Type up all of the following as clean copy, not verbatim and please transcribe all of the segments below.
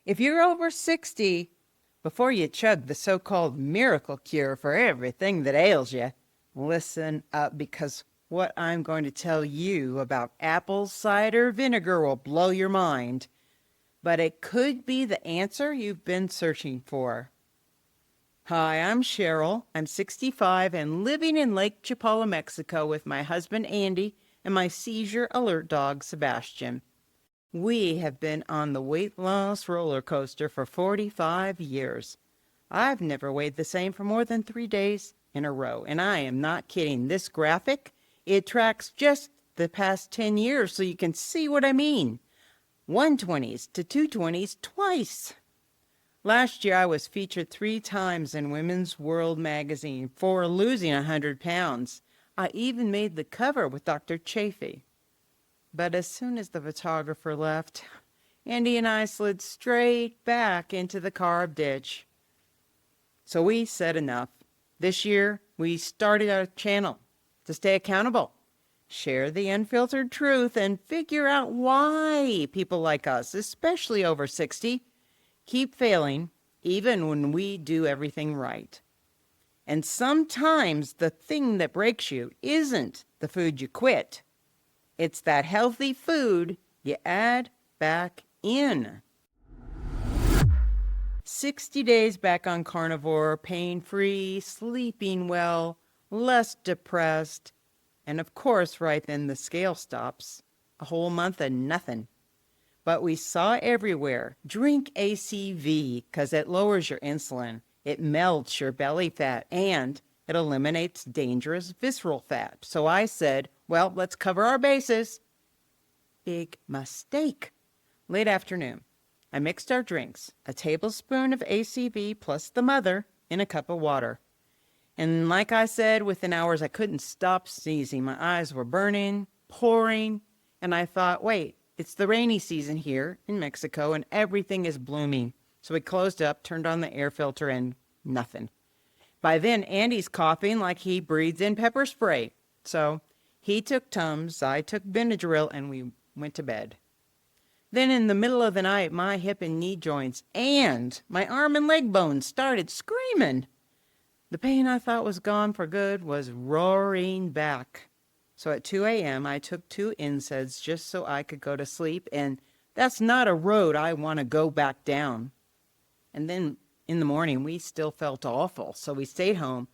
If you're over 60, before you chug the so-called miracle cure for everything that ails you, listen up, because what I'm going to tell you about apple cider vinegar will blow your mind. But it could be the answer you've been searching for. Hi, I'm Sharrell. I'm 65 and living in Lake Chapala, Mexico with my husband Andy and my seizure alert dog Sebastian. We have been on the weight loss roller coaster for 45 years. I've never weighed the same for more than 3 days in a row, and I am not kidding. This graphic, it tracks just the past 10 years, so you can see what I mean. 120s to 220s twice. Last year, I was featured 3 times in Women's World magazine for losing 100 pounds. I even made the cover with Dr. Chafee. But as soon as the photographer left, Andy and I slid straight back into the carb ditch. So we said enough. This year, we started our channel to stay accountable, share the unfiltered truth, and figure out why people like us, especially over 60, keep failing even when we do everything right. And sometimes the thing that breaks you isn't the food you quit. It's that healthy food you add back in. 60 days back on Carnivore, pain-free, sleeping well, less depressed, and of course right then the scale stops. A whole month of nothing. But we saw everywhere, drink ACV because it lowers your insulin, it melts your belly fat, and it eliminates dangerous visceral fat. So I said, well, let's cover our bases. Big mistake. Late afternoon, I mixed our drinks, a tablespoon of ACV plus the mother in a cup of water. And like I said, within hours, I couldn't stop sneezing. My eyes were burning, pouring, and I thought, wait, it's the rainy season here in Mexico and everything is blooming. So we closed up, turned on the air filter, and nothing. By then, Andy's coughing like he breathes in pepper spray. So he took Tums, I took Benadryl, and we went to bed. Then in the middle of the night, my hip and knee joints and my arm and leg bones started screaming. The pain I thought was gone for good was roaring back. So at 2 a.m., I took 2 NSAIDs just so I could go to sleep, and that's not a road I want to go back down. And then in the morning, we still felt awful, so we stayed home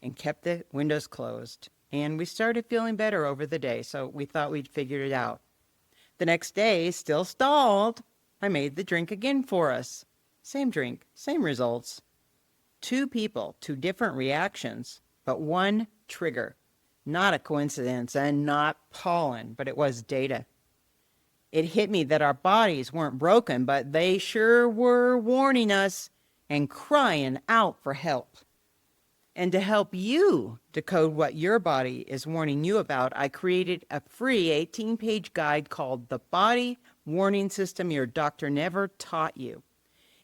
and kept the windows closed. And we started feeling better over the day, so we thought we'd figured it out. The next day, still stalled, I made the drink again for us. Same drink, same results. 2 people, 2 different reactions, but 1 trigger. Not a coincidence and not pollen, but it was data. It hit me that our bodies weren't broken, but they sure were warning us and crying out for help. And to help you decode what your body is warning you about, I created a free 18-page guide called The Body Warning System Your Doctor Never Taught You.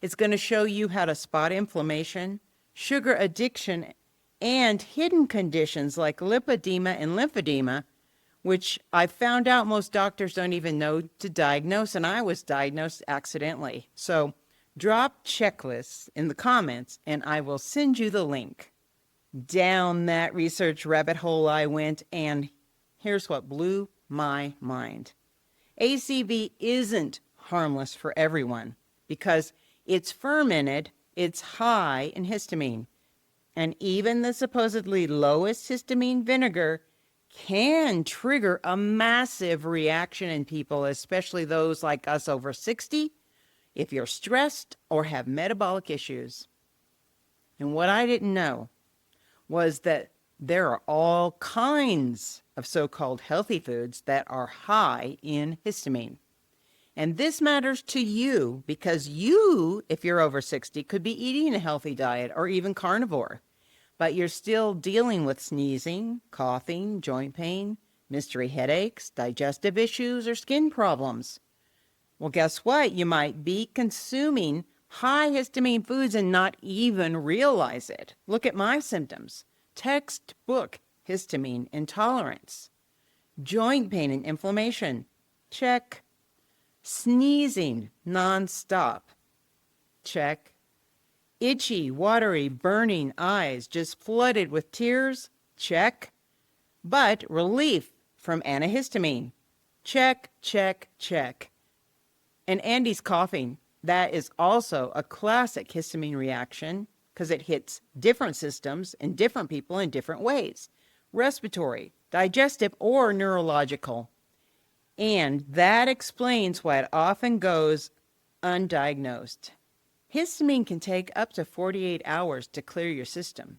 It's going to show you how to spot inflammation, sugar addiction, and hidden conditions like lipedema and lymphedema, which I found out most doctors don't even know to diagnose, and I was diagnosed accidentally. So drop checklists in the comments, and I will send you the link. Down that research rabbit hole I went, and here's what blew my mind. ACV isn't harmless for everyone because it's fermented, it's high in histamine, and even the supposedly lowest histamine vinegar can trigger a massive reaction in people, especially those like us over 60, if you're stressed or have metabolic issues. And what I didn't know was that there are all kinds of so-called healthy foods that are high in histamine. And this matters to you because you, if you're over 60, could be eating a healthy diet or even carnivore, but you're still dealing with sneezing, coughing, joint pain, mystery headaches, digestive issues, or skin problems. Well, guess what? You might be consuming high histamine foods and not even realize it. Look at my symptoms. Textbook histamine intolerance. Joint pain and inflammation. Check. Sneezing nonstop. Check. Itchy, watery, burning eyes just flooded with tears? Check. But relief from antihistamine? Check, check, check. And Andy's coughing. That is also a classic histamine reaction because it hits different systems in different people in different ways. Respiratory, digestive, or neurological. And that explains why it often goes undiagnosed. Histamine can take up to 48 hours to clear your system.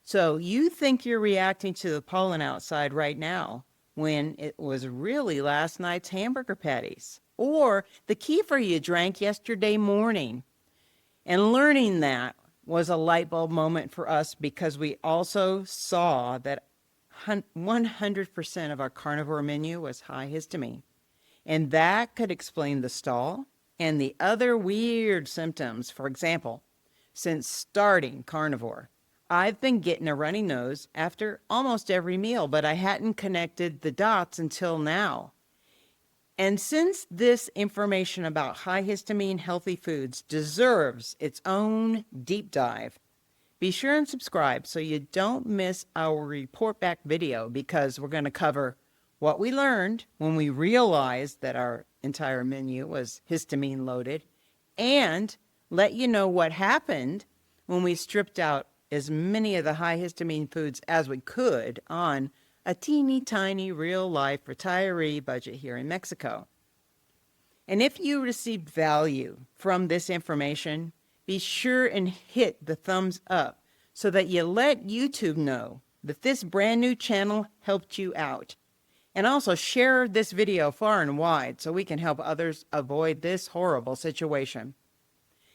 So you think you're reacting to the pollen outside right now when it was really last night's hamburger patties or the kefir you drank yesterday morning. And learning that was a light bulb moment for us because we also saw that 100% of our carnivore menu was high histamine. And that could explain the stall and the other weird symptoms. For example, since starting carnivore, I've been getting a runny nose after almost every meal, but I hadn't connected the dots until now. And since this information about high histamine healthy foods deserves its own deep dive, be sure and subscribe so you don't miss our report back video because we're going to cover what we learned when we realized that our entire menu was histamine loaded and let you know what happened when we stripped out as many of the high histamine foods as we could on a teeny tiny real life retiree budget here in Mexico. And if you received value from this information, be sure and hit the thumbs up so that you let YouTube know that this brand new channel helped you out. And also share this video far and wide so we can help others avoid this horrible situation.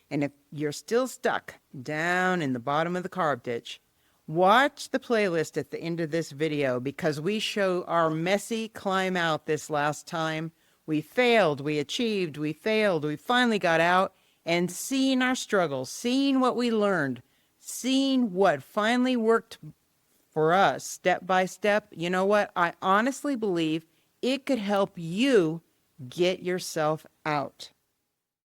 And if you're still stuck down in the bottom of the carb ditch, watch the playlist at the end of this video because we show our messy climb out this last time. We failed, we achieved, we failed, we finally got out, and seeing our struggles, seeing what we learned, seeing what finally worked for us step by step, you know what? I honestly believe it could help you get yourself out.